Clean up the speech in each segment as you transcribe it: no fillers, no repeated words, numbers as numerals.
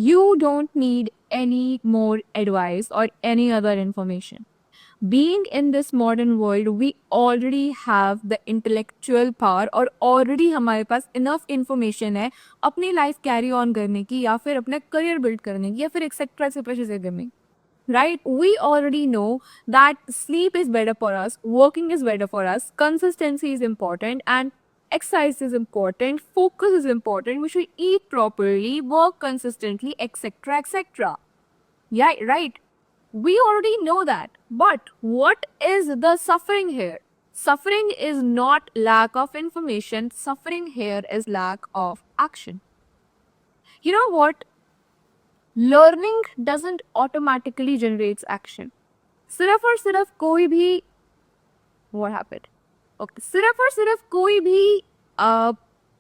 You don't need any more advice or any other information. Being in this modern world, we already have the intellectual power और already हमारे पास enough information है अपनी life carry on करने की या फिर अपना career build करने की या फिर etc ऐसे चीजें करने की. Right? We already know that sleep is better for us, working is better for us, consistency is important, and exercise is important, focus is important, we should eat properly, work consistently, etc. etc. Yeah, right. We already know that. But what is the suffering here? Suffering is not lack of information, suffering here is lack of action. You know what? Learning doesn't automatically generates action. सिर्फ और सिर्फ कोई भी what happened? Okay. सिर्फ और सिर्फ कोई भी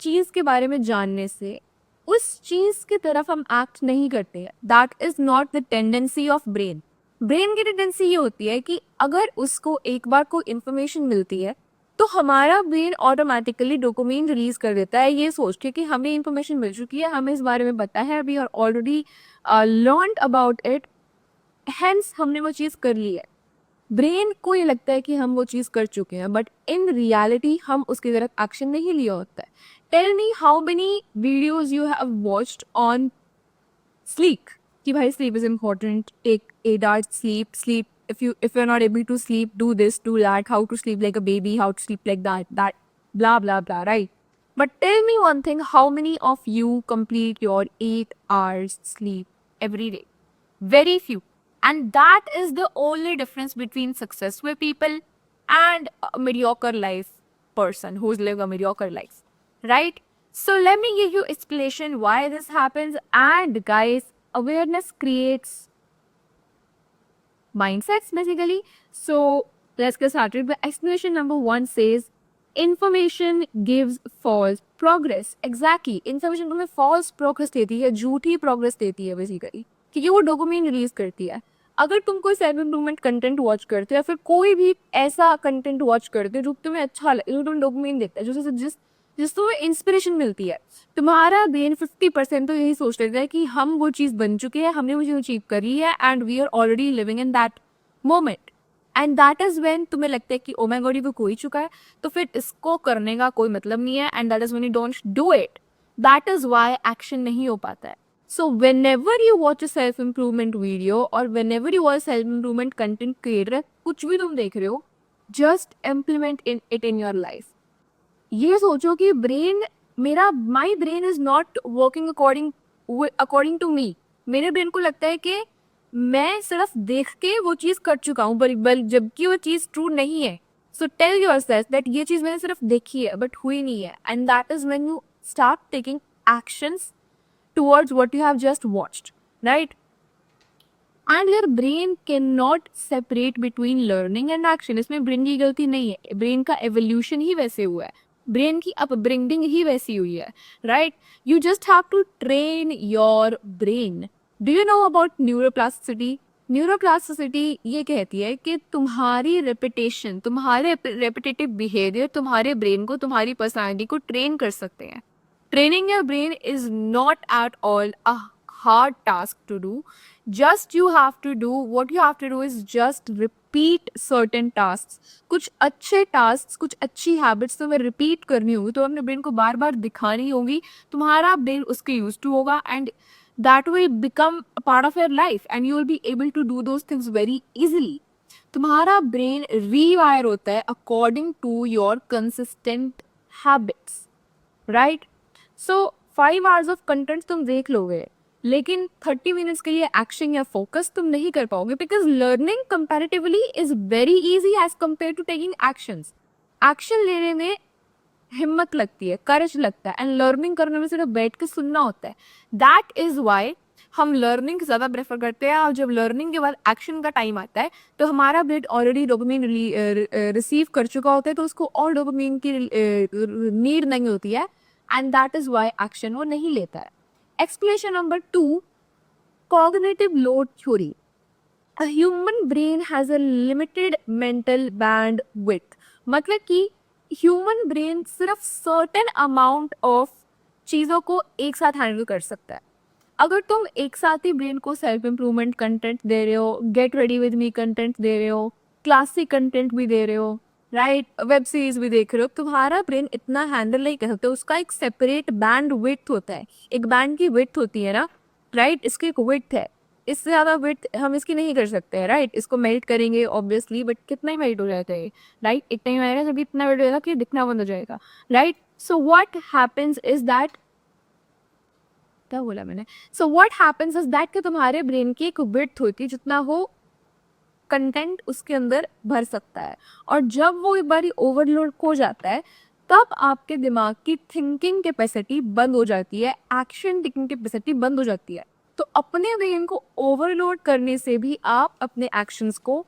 चीज के बारे में जानने से उस चीज की तरफ हम एक्ट नहीं करते हैं. That is not the tendency of brain. Brain की टेंडेंसी ये होती है कि अगर उसको एक बार कोई इंफॉर्मेशन मिलती है तो हमारा ब्रेन ऑटोमेटिकली डोपामिन रिलीज कर देता है ये सोच के कि हमें इंफॉर्मेशन मिल चुकी है, हमें इस बारे में पता है, we are already learned about it, hence हमने वो चीज़ कर ली है. ब्रेन को ये लगता है कि हम वो चीज़ कर चुके हैं, बट इन रियलिटी हम उसकी तरफ एक्शन नहीं लिया होता है. Tell me how many videos you have watched on sleep कि भाई sleep is important, take 8 hours sleep, if you're not able to sleep, do this, do that, how to sleep like a baby, how to sleep like that blah blah blah, right? But tell me one thing, how many of you complete your 8 hours sleep every day? Very few. And that is the only difference between successful people and a mediocre life person who's living a mediocre life, right? So let me give you explanation why this happens. And guys, awareness creates mindsets basically. So let's get started. But explanation number 1 says information gives false progress. Exactly. Information तुम्हें false progress देती है, झूठी progress देती है basically, क्योंकि वो dopamine release करती है. अगर तुम कोई सेल्फ इम्प्रूवमेंट कंटेंट वॉच करते हो या फिर कोई भी ऐसा कंटेंट वॉच करते हो जो तुम्हें अच्छा लगे, जो तुम्हें डोपामिन देता है, जिस तुम्हें इंस्पिरेशन मिलती है, तुम्हारा ब्रेन 50% तो यही सोच लेता है कि हम वो चीज़ बन चुके हैं, हमने वो चीज़ अचीव करी है and we are already living in that moment. And that is when तुम्हें लगता है कि ओ माय गॉड ये वो हो ही चुका है, तो फिर इसको करने का कोई मतलब नहीं है. And that is when you don't do it. That is why action नहीं हो पाता है. So whenever you watch a self improvement video or whenever you watch self improvement content creator, कुछ भी तुम देख रहे हो, just implement it in your life. ये सोचो कि my brain is not working according to me. मेरे ब्रेन को लगता है कि मैं सिर्फ देख के वो चीज कर चुका हूँ, जबकि वो चीज ट्रू नहीं है. So tell yourself that ये चीज मैंने सिर्फ देखी है बट हुई नहीं है. And that is when you start taking actions towards what you have just watched, right? And your brain cannot separate between learning and action. इसमें ब्रेन की गलती नहीं है, ब्रेन का एवोल्यूशन ही वैसे हुआ है, ब्रेन की अपब्रिंगिंग ही वैसी हुई है, right? You just have to train your brain. Do you know about neuroplasticity? Neuroplasticity ये कहती है कि तुम्हारी रेपिटेशन, तुम्हारे रेपिटेटिव बिहेवियर तुम्हारे ब्रेन को, तुम्हारी पर्सनालिटी को ट्रेन कर सकते हैं. Training your brain is not at all a hard task to do. Just you have to do, what you have to do is just repeat certain tasks. कुछ अच्छे tasks, कुछ अच्छी habits तुम्हें repeat करनी होगी, तो अपने brain को बार बार दिखानी होगी, तुम्हारा brain उसके used to होगा and that will become a part of your life and you will be able to do those things very easily. तुम्हारा brain rewire होता है according to your consistent habits, right? So 5 hours of content तुम देख लोगे, लेकिन 30 minutes के लिए action या फोकस तुम नहीं कर पाओगे, because learning comparatively is very easy as compare to taking actions. Action लेने में हिम्मत लगती है, करेज लगता है, एंड लर्निंग करने में सिर्फ बैठ के सुनना होता है. दैट इज वाई हम लर्निंग ज़्यादा प्रेफर करते हैं. और जब लर्निंग के बाद एक्शन का टाइम आता है तो हमारा ब्रेन ऑलरेडी डोपामिन रिसीव कर चुका होता है, तो उसको और डोपामिन की नीड नहीं होती है. And that is why action वो नहीं लेता है. Explanation number 2, cognitive load theory. A human brain has a limited mental bandwidth. मतलब कि human brain सिर्फ certain amount of चीज़ों को एक साथ handle कर सकता है. अगर तुम एक साथ ही ब्रेन को सेल्फ इम्प्रूवमेंट कंटेंट दे रहे हो, get ready with me content दे रहे हो, क्लासिक कंटेंट भी दे रहे हो, राइट, वेब सीरीज भी देख रहे हो, तुम्हारा ब्रेन इतना हैंडल नहीं कर सकते। उसका एक सेपरेट बैंड विड्थ होता है, एक बैंड की विड्थ होती है ना, राइट, इसकी एक विड्थ है, इससे ज़्यादा विड्थ हम इसकी नहीं कर सकते हैं, राइट। इसको मेल्ट करेंगे ऑब्वियसली, बट कितना ही मेल्ट हो जाता है, राइट, इतना ही आएगा जब इतना मेल्ट हो जाएगा कि दिखना बंद हो जाएगा, right. So what happens is that, क्या बोला मैंने, so what happens is that कि तुम्हारे ब्रेन की एक विड्थ होती है जितना वो कंटेंट उसके अंदर भर सकता है, और जब वो एक बारी ओवरलोड हो जाता है तब आपके दिमाग की थिंकिंग कैपेसिटी बंद हो जाती है, एक्शन टेकिंग कैपेसिटी बंद हो जाती है। तो अपने ब्रेन को ओवरलोड करने से भी आप अपने एक्शंस को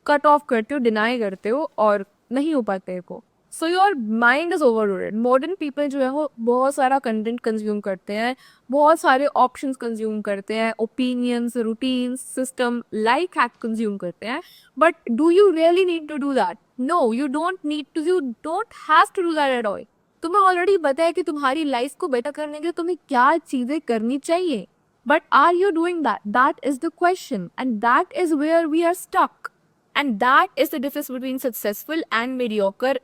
कट ऑफ करते हो, डिनाई करते हो, और नहीं हो पाते को। So your mind is overloaded. Modern people जो है वो बहुत सारा कंटेंट कंज्यूम करते हैं, बहुत सारे ऑप्शंस कंज्यूम करते हैं, opinions, routines, system, life hack consume करते हैं, but do you really need to do that? No, you don't need to, you don't have to do that at all. तुम्हें already पता है कि तुम्हारी लाइफ को बेटर करने के लिए तुम्हें क्या चीजें करनी चाहिए, but are you doing that? That is the question, and that is where we are stuck, and that is the difference between successful and mediocre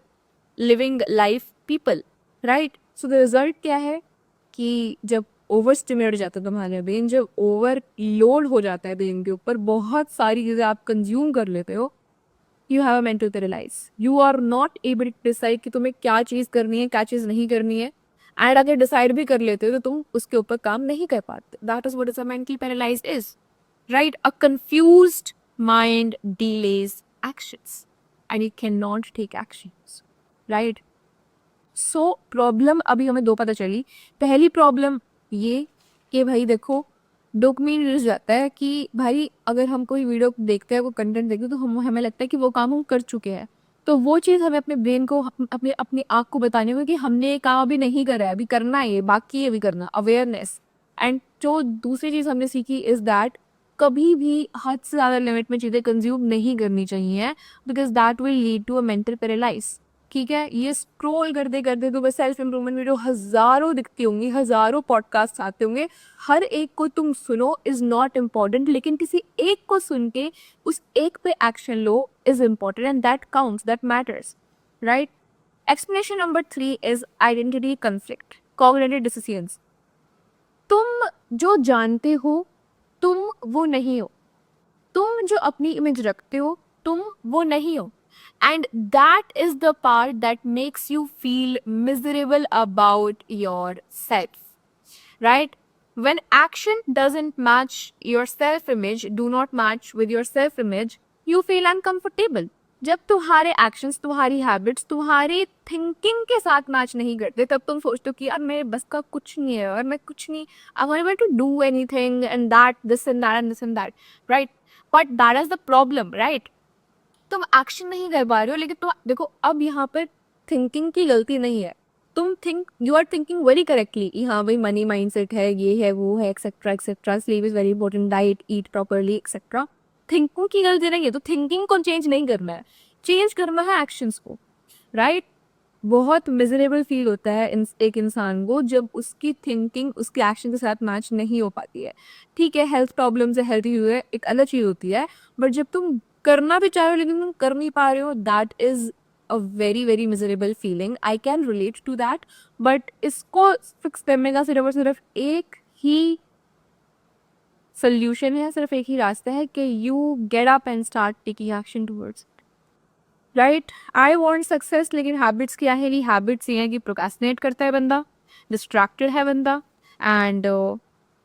living life people, right? So the result क्या है कि जब over stimulate जाता है तुम्हारा brain, जब overload हो जाता है ब्रेन के ऊपर, बहुत सारी चीज़ें आप कंज्यूम कर लेते हो, you have a mental paralyse. You are not able to decide कि तुम्हें क्या चीज़ करनी है, क्या चीज़ नहीं करनी है, एंड अगर डिसाइड भी कर लेते हो तो तुम उसके ऊपर काम नहीं कर पाते। That is what is a mental paralyse is, right? A confused mind delays actions and it cannot take actions, right? So problem अभी हमें दो पता चली। पहली प्रॉब्लम ये कि भाई देखो, डोपामिन रिलीज जाता है कि भाई अगर हम कोई वीडियो देखते हैं, कोई कंटेंट देखते हैं, तो हमें लगता है कि वो काम हम कर चुके हैं, तो वो चीज़ हमें अपने ब्रेन को, अपने अपनी आँख को बताने होगी कि हमने ये काम अभी नहीं करा है, अभी करना है, ये बाकी है अभी करना, अवेयरनेस। एंड जो दूसरी चीज़ हमने सीखी इज दैट कभी भी हद से ज़्यादा लिमिट में चीज़ें कंज्यूम नहीं करनी चाहिए, because that will lead to a mental paralyse. ठीक है, ये स्क्रोल करते करते तो बस सेल्फ इम्प्रूवमेंट वीडियो हज़ारों दिखती होंगी, हज़ारों पॉडकास्ट आते होंगे, हर एक को तुम सुनो इज नॉट इम्पॉर्टेंट, लेकिन किसी एक को सुन के उस एक पे एक्शन लो is important, and that counts, that matters, right. Explanation number 3 is identity conflict, cognitive dissonance. तुम जो जानते हो तुम वो नहीं हो, तुम जो अपनी इमेज रखते हो तुम वो नहीं हो, and that is the part that makes you feel miserable about your self, right? When action doesn't match your self image, do not match with your self image, you feel uncomfortable. जब तुम्हारे actions, तुम्हारी habits, तुम्हारी thinking के साथ match नहीं करते, तब तुम सोचते हो कि यार मेरे बस का कुछ नहीं है, और मैं कुछ नहीं, I want able to do anything and that, this and that and this and that, right? But that is the problem, right? तुम एक्शन नहीं कर पा रहे हो, लेकिन तुम देखो अब यहाँ पर थिंकिंग की गलती नहीं है, you are thinking very correctly, हाँ भाई मनी माइंडसेट है, ये है, वो है, etcetera etcetera, sleep is very important, diet, eat properly, etcetera. Thinking की गलती नहीं है, तो थिंकिंग को चेंज नहीं करना है, चेंज करना है एक्शंस को, राइट? बहुत मिजरेबल फील होता है एक इंसान को जब उसकी थिंकिंग उसके एक्शन के साथ मैच नहीं हो पाती है। ठीक है, हेल्थ प्रॉब्लम से हेल्थ इशू है, एक अलग चीज़ होती है, बट जब तुम करना भी चाह रहे हो लेकिन तुम कर नहीं पा रहे हो, that is a very very miserable feeling. I can relate to that, but इसको फिक्स करने का सिर्फ और सिर्फ एक ही सोल्यूशन है, सिर्फ एक ही रास्ता है कि you get up and start taking action towards, right? I want success, लेकिन हैबिट्स क्या है? हैबिट्स ये है कि प्रोक्रेस्टिनेट करता है बंदा, डिस्ट्रैक्टेड है बंदा, and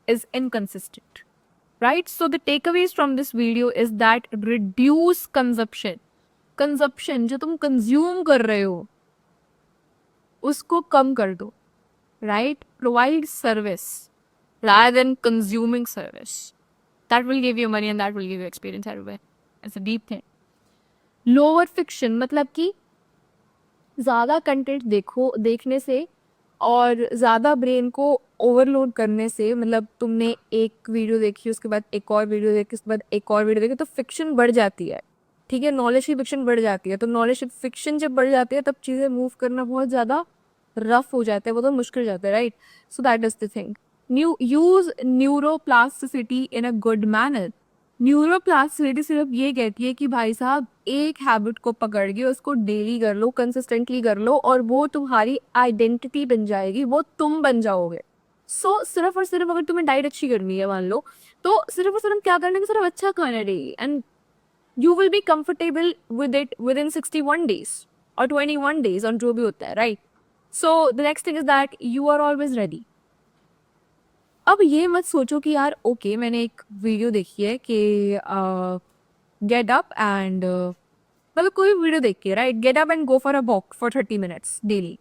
is inconsistent, right? So the takeaways from this video is that reduce consumption जो तुम कंज्यूम कर रहे हो उसको कम कर दो, right? Provide service rather than consuming service. That will give you money and that will give you experience everywhere. It's a deep thing. Lower fiction मतलब कि ज़्यादा कंटेंट देखने से और ज़्यादा ब्रेन को ओवरलोड करने से, मतलब तुमने एक वीडियो देखी, उसके बाद एक और वीडियो देखी, उसके बाद एक और वीडियो देखी, तो फिक्शन बढ़ जाती है। ठीक है, नॉलेज की फिक्शन बढ़ जाती है, तो नॉलेज की फिक्शन जब बढ़ जाती है तब चीज़ें मूव करना बहुत ज़्यादा रफ हो जाता है, वो तो मुश्किल हो जाता है, right? So that is the thing. Use neuroplasticity in a good manner. Neuroplasticity सिर्फ ये कहती है कि भाई साहब एक हैबिट को पकड़ के उसको डेली कर लो, कंसिस्टेंटली कर लो, और वो तुम्हारी आइडेंटिटी बन जाएगी, वो तुम बन जाओगे। सिर्फ और सिर्फ अगर तुम्हें डाइट अच्छी करनी है मान लो, तो सिर्फ और सिर्फ क्या करना है कि सिर्फ अच्छा खाना daily, and you will be comfortable with it within 61 days or 21 days on जो भी होता है, right? So the next thing is that you are always ready. अब ये मत सोचो कि यार ओके मैंने एक वीडियो देखी है कि गेट अप एंड मतलब कोई वीडियो देख के, right, get up and go for a walk for 30 minutes daily.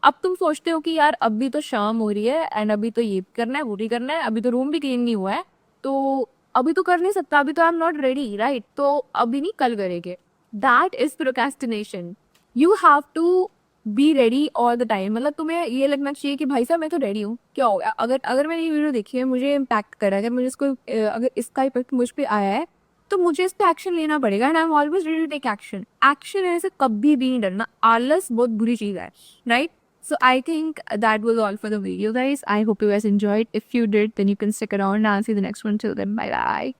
अब तुम सोचते हो कि यार अभी तो शाम हो रही है एंड अभी तो ये करना है वो भी करना है, अभी तो रूम भी क्लीन नहीं हुआ है, तो अभी तो कर नहीं सकता, अभी तो I am not ready, right, तो अभी नहीं कल करेंगे। That is procrastination. You have to be ready all the time. मतलब तुम्हें ये लगना चाहिए कि भाई साहब मैं तो रेडी हूँ, क्या हो गया, अगर अगर मैंने ये वीडियो देखी है, मुझे इम्पैक्ट करा है, अगर मुझे इसको अगर इसका इफेक्ट मुझ पर आया है, तो मुझे इस पे एक्शन लेना पड़ेगा, and I am always ready to take action. Action लेने से कभी भी नहीं डरना। आलस बहुत बुरी चीज है, right? So I think that was all for the video, guys. I hope you guys enjoyed. If you did, then you can stick around and I'll see you the next one. Till then, bye bye.